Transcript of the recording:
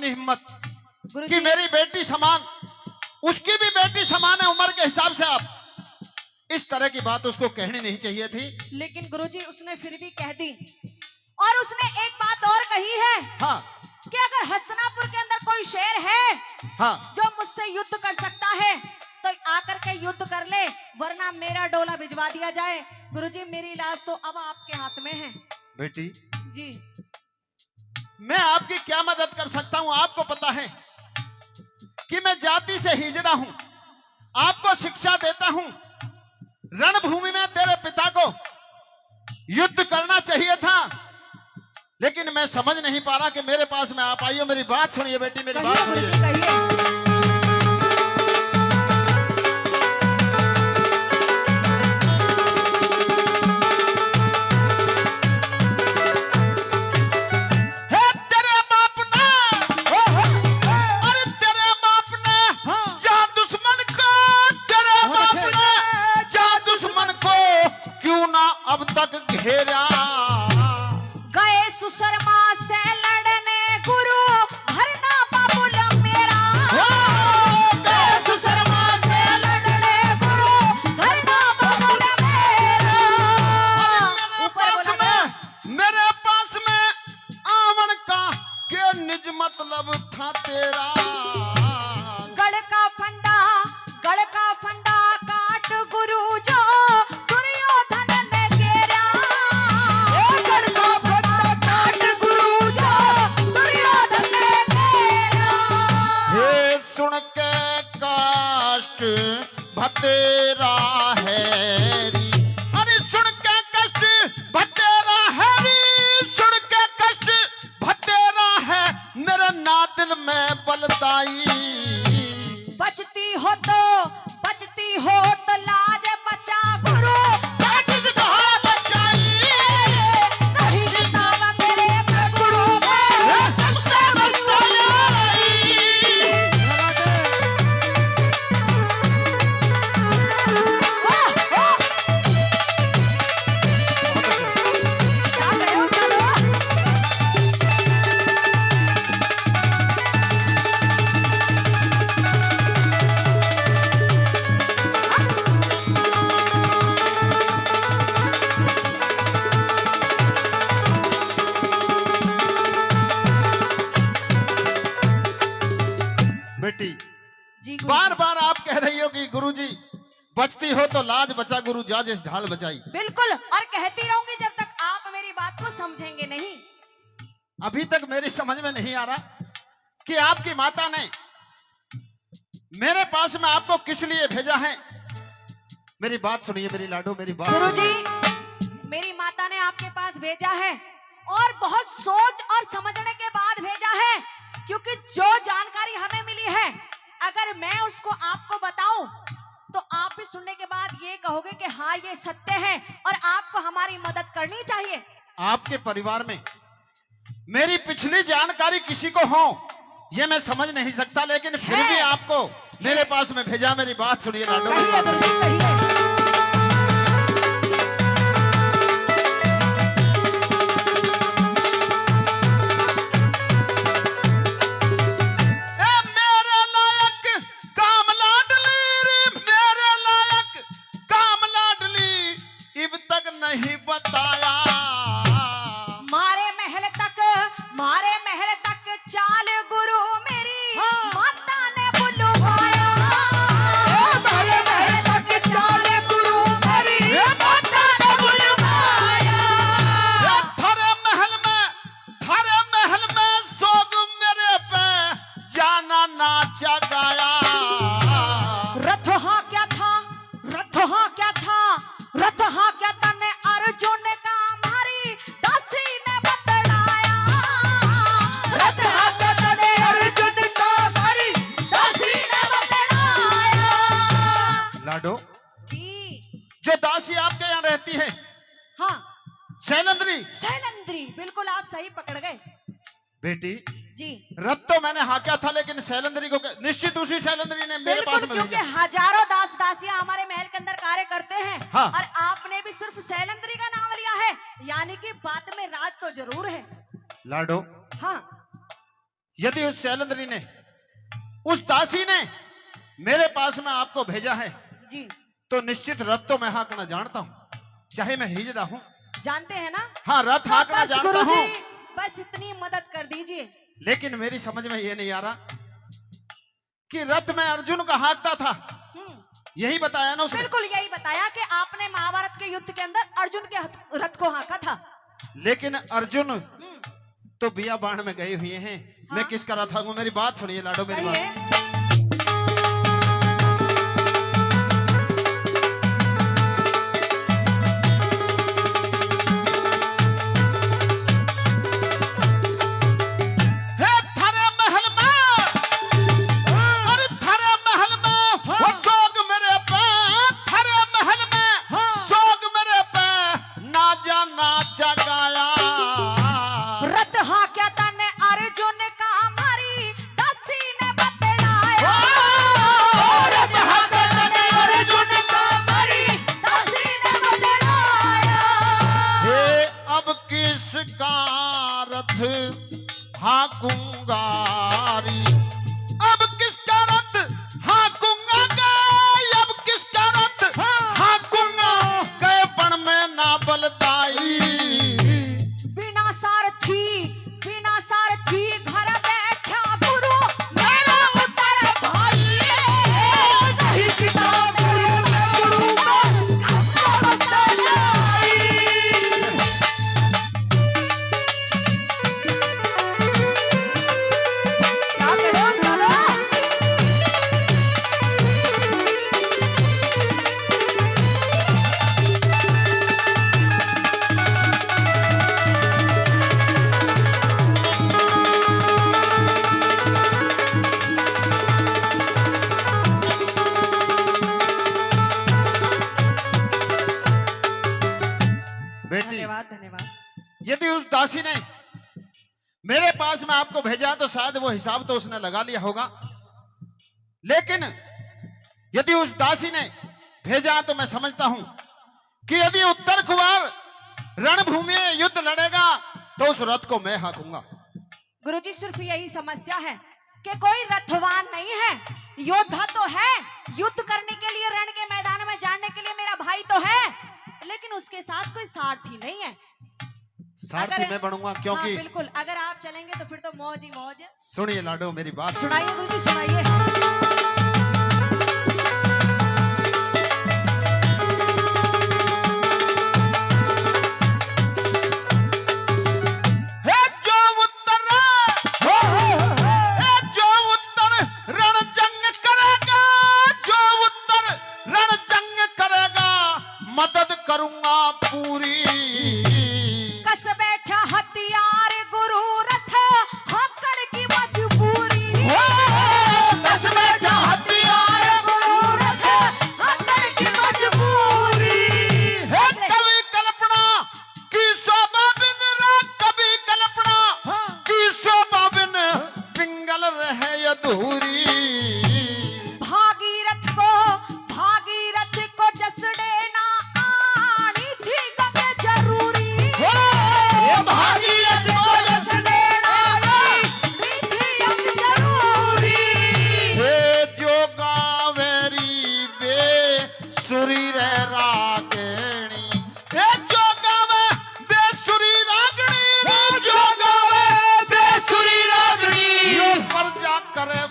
इतनी हिम्मत कि मेरी बेटी समान, उसकी भी बेटी समान है उम्र के हिसाब से, आप इस तरह की बात उसको कहनी नहीं चाहिए थी। लेकिन गुरुजी उसने फिर भी कह दी। और उसने एक बात और कही है। हाँ कि अगर हस्तिनापुर के अंदर कोई शेर है हाँ जो मुझसे युद्ध कर सकता है तो आकर के युद्ध कर ले, वरना मेरा डोला भिजवा दिया जाए। गुरुजी मेरी लाश तो अब आपके हाथ में है। बेटी जी मैं आपकी क्या मदद कर सकता हूं? आपको पता है कि मैं जाति से हिजड़ा हूं, आपको शिक्षा देता हूं। रणभूमि में तेरे पिता को युद्ध करना चाहिए था, लेकिन मैं समझ नहीं पा रहा कि मेरे पास में आप आई हो। मेरी बात सुनिए बेटी, मेरी बात सुनिए। कहिए। अब तक घेरा गए सुशर्मा से लड़ने गुरु भरना बाबुल मेरा। गए सुशर्मा से लड़ने गुरु भरना बाबुल मेरा। मेरे पास में आवन का क्या निज मतलब था तेरा। गढ़ का फंदा काट गुरु जो भतेरा हैरी। अरे सुन के कष्ट भतेरा हैरी, सुन के कष्ट भतेरा है मेरे नादिल में बलदाई। बचती हो तो लाज बचा गुरु बचाई। नहीं गिरता मेरे गुरु बेटी जी बार बार आप कह रही हो कि गुरुजी बचती हो तो लाज बचा गुरु जाज इस ढाल बचाई। बिल्कुल, और कहती रहूंगी जब तक आप मेरी बात को समझेंगे नहीं। अभी तक मेरी समझ में नहीं आ रहा कि आपकी माता ने मेरे पास में आपको किस लिए भेजा है। मेरी बात सुनिए मेरी लाडो, मेरी बात। गुरुजी मेरी माता ने आपके पास भेजा है और बहुत सोच और समझने के बाद भेजा है, क्योंकि जो जानकारी हमें मिली है अगर मैं उसको आपको बताऊं तो आप भी सुनने के बाद ये कहोगे कि हाँ ये सत्य है और आपको हमारी मदद करनी चाहिए। आपके परिवार में मेरी पिछली जानकारी किसी को हो ये मैं समझ नहीं सकता, लेकिन फिर भी आपको मेरे पास में भेजा। मेरी बात सुनिए लाडो, मेरी बात सुनिए। नहीं बताया मारे महल तक चाल गुरु मेरी माता ने बुलवाया। मारे महल तक चाल गुरु मेरी माता ने बुलवाया। थारे महल में सोग मेरे पे जाना नाचा गाया। रथहा क्या था तने अर्जुन का मारी दासी ने बतलाया। रथहा क्या तने अर्जुन का मारी दासी ने बतलाया। लाडो जी जो दासी आपके यहाँ रहती है, हाँ शैलेंद्री, बिल्कुल आप सही पकड़ गए बेटी जी। रथ तो मैंने हाकिया था, लेकिन शैलेंद्री को निश्चित उसी शैलेंद्री ने मेरे पास में क्योंकि भेजा। हजारों दास दासियां हमारे महल के अंदर कार्य करते हैं। हाँ। और आपने भी सिर्फ शैलेंद्री का नाम लिया है, यानी कि बात में राज तो जरूर है। लाडो हाँ यदि उस शैलेंद्री ने, उस दासी ने मेरे पास में आपको भेजा है जी तो निश्चित रथ तो मैं हाँकना जानता हूं, चाहे मैं हिजड़ा हूं। जानते हैं ना? हाँ, रथ हाँकना बस जानता गुरुजी, हूं, बस इतनी मदद कर दीजिए। लेकिन मेरी समझ में ये नहीं आ रहा कि रथ में अर्जुन का हाँकता था। यही बताया ना उसने? बिल्कुल यही बताया कि आपने महाभारत के युद्ध के अंदर अर्जुन के रथ को हाँका था। लेकिन अर्जुन तो बिया बाण में गए हुए हैं। हाँ? मैं किसका रथ हाँकूं? मेरी बात सुनिए लाडो, मेरी बात। कहिए। हाँकूंगारी, अब किसका रथ हाँकूंगा, अब किसका रथ हाँकूंगा, गए पण में ना बलदाई। बिना सारथी घर बैठा गुरु मेरा उतर भाई, नहीं किताब गुरु धन्यवाद। यदि उस दासी ने मेरे पास में आपको भेजा तो शायद वो हिसाब तो उसने लगा लिया होगा, लेकिन यदि उस दासी ने भेजा तो मैं समझता हूं कि यदि उत्तर कुमार रणभूमि में युद्ध लड़ेगा तो उस रथ को मैं हाँकूंगा। गुरुजी, सिर्फ यही समस्या है कि कोई रथवान नहीं है, योद्धा तो है, युद्ध करने के लिए रण के मैदान में जाने के लिए मेरा भाई तो है, लेकिन उसके साथ कोई सारथी नहीं है। सारथी मैं बनूंगा, क्योंकि हाँ, बिल्कुल, अगर आप चलेंगे तो फिर तो मौज ही मौज है। सुनिए लाडो, मेरी बात सुनाइए गुरुजी, सुनाइए। करे